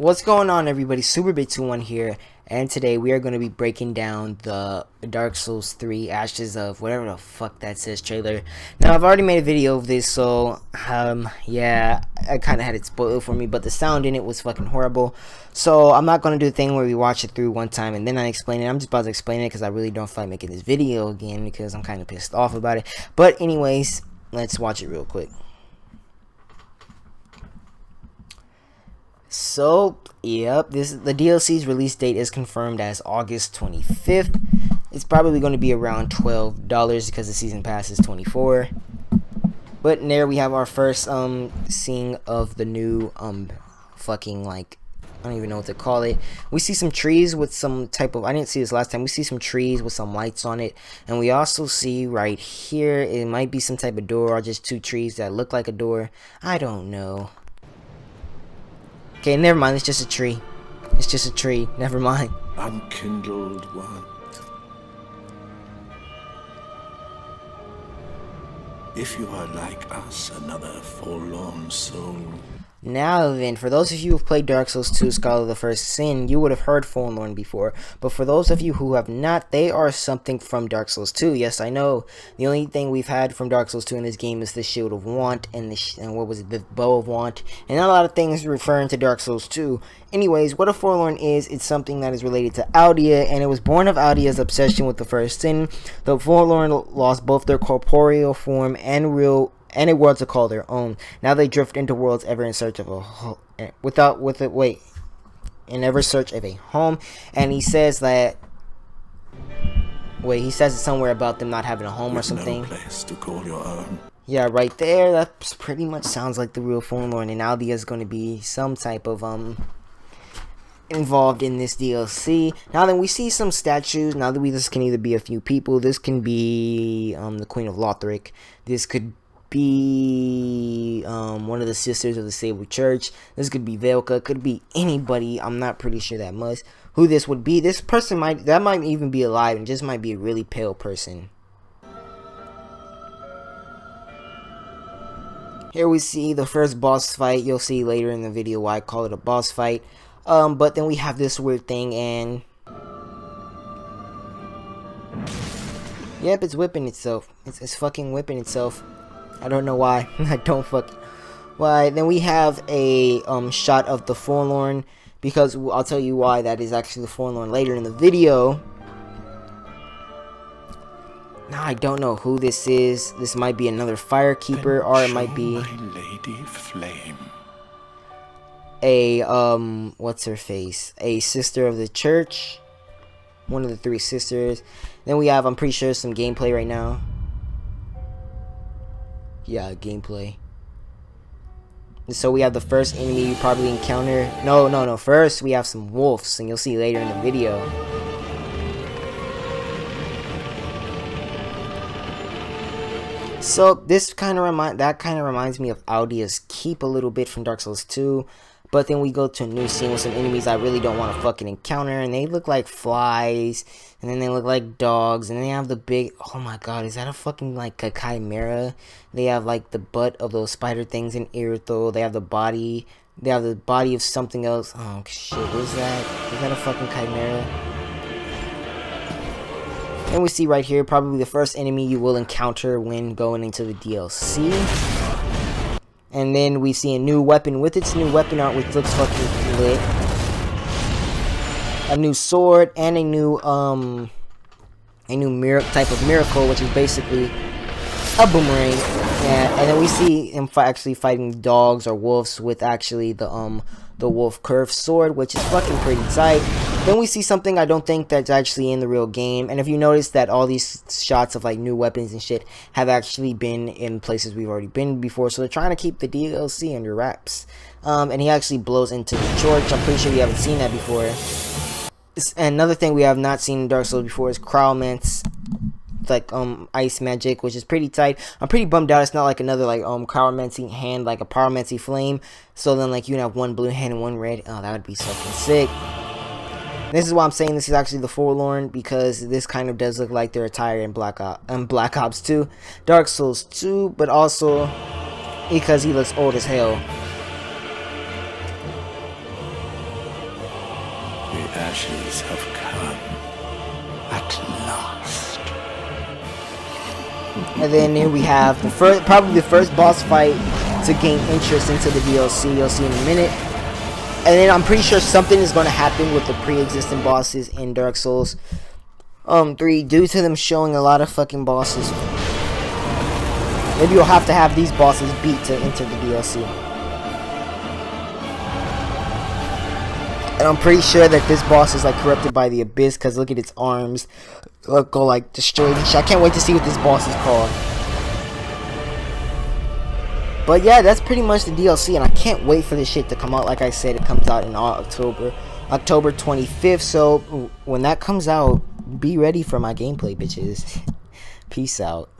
What's going on, everybody? SuperBit21 here, and today we are going to be breaking down the Dark Souls 3 Ashes of whatever the fuck that says trailer. Now, I've already made a video of this, so yeah, I kind of had it spoiled for me, but the sound in it was fucking horrible. So I'm not going to do the thing where we watch it through one time and then I explain it. I'm just about to explain it because I really don't feel like making this video again because I'm kind of pissed off about it. But anyways, let's watch it real quick. So, yep, the DLC's release date is confirmed as August 25th. It's probably going to be around $12 because the season pass is $24. But there we have our first seeing of the new fucking, like, I don't even know what to call it. We see some trees with some type of, I didn't see this last time. We see some trees with some lights on it, and we also see right here it might be some type of door or just two trees that look like a door. I don't know. Okay, never mind. It's just a tree. It's just a tree. Never mind. Unkindled one. If you are like us, another forlorn soul. Now then, for those of you who have played Dark Souls 2 Scholar of the First Sin, you would have heard Forlorn before. But for those of you who have not, they are something from Dark Souls 2. Yes, I know. The only thing we've had from Dark Souls 2 in this game is the Shield of Want and what was it, the Bow of Want. And not a lot of things referring to Dark Souls 2. Anyways, what a Forlorn is, it's something that is related to Aldia, and it was born of Aldia's obsession with the First Sin. The Forlorn lost both their corporeal form and a world to call their own. Now they drift into worlds ever in search of a home. In ever search of a home. And he says that. He says it somewhere about them not having a home or something. No place to call your own. Yeah, right there. That pretty much sounds like the real Forlorn. And Aldia is going to be some type of involved in this DLC. Now then, we see some statues. Now that this can either be a few people. This can be the Queen of Lothric. This could be one of the sisters of the Sable Church. This could be Velka. Could be anybody. I'm not pretty sure that much who this would be. This person might even be alive and just might be a really pale person. Here we see the first boss fight. You'll see later in the video why I call it a boss fight. But then we have this weird thing, and yep, it's whipping itself. It's fucking whipping itself. I don't know why. I don't fucking why. Then we have a shot of the Forlorn, because I'll tell you why that is actually the Forlorn later in the video. Now I don't know who this is. This might be another Firekeeper, or it might be my Lady Flame. a what's her face? A sister of the church. One of the three sisters. Then we have, I'm pretty sure, some gameplay right now. Yeah, gameplay. So we have the first enemy you probably encounter. No. First, we have some wolves, and you'll see later in the video. So this kind of reminds me of Aldia's Keep a little bit from Dark Souls 2. But then we go to a new scene with some enemies I really don't want to fucking encounter, and they look like flies, and then they look like dogs, and they have the big, oh my god, is that a fucking, like, a chimera? They have, like, the butt of those spider things in Irithyll. They have the body of something else. Oh shit, what is that? Is that a fucking chimera? And we see right here, probably the first enemy you will encounter when going into the DLC. And then we see a new weapon with its new weapon art, which looks fucking lit. A new sword and a new type of miracle, which is basically a boomerang. And then we see him actually fighting dogs or wolves with actually the wolf curved sword, which is fucking pretty tight. Then we see something I don't think that's actually in the real game, and if you notice that all these shots of like new weapons and shit have actually been in places we've already been before, so they're trying to keep the DLC under wraps. And he actually blows into the church. I'm pretty sure we haven't seen that before. And another thing we have not seen in Dark Souls before is Crowmance, like ice magic, which is pretty tight. I'm pretty bummed out it's not like another like Cryomancy hand, like a Pyromancy flame, so then like you can have one blue hand and one red. Oh, that would be fucking sick. This is why I'm saying this is actually the Forlorn, because this kind of does look like their attire in Black Ops 2, Dark Souls 2, but also because he looks old as hell. The ashes have come at last. And then here we have the first, probably the first boss fight to gain interest into the DLC. You'll see in a minute. And then I'm pretty sure something is going to happen with the pre-existing bosses in Dark Souls 3 due to them showing a lot of fucking bosses. Maybe you'll have to have these bosses beat to enter the DLC. And I'm pretty sure that this boss is like corrupted by the Abyss, because look at its arms. Look, go like destroyed and shit. I can't wait to see what this boss is called. But yeah, that's pretty much the DLC, and I can't wait for this shit to come out. Like I said, it comes out in October 25th. So when that comes out, be ready for my gameplay, bitches. Peace out.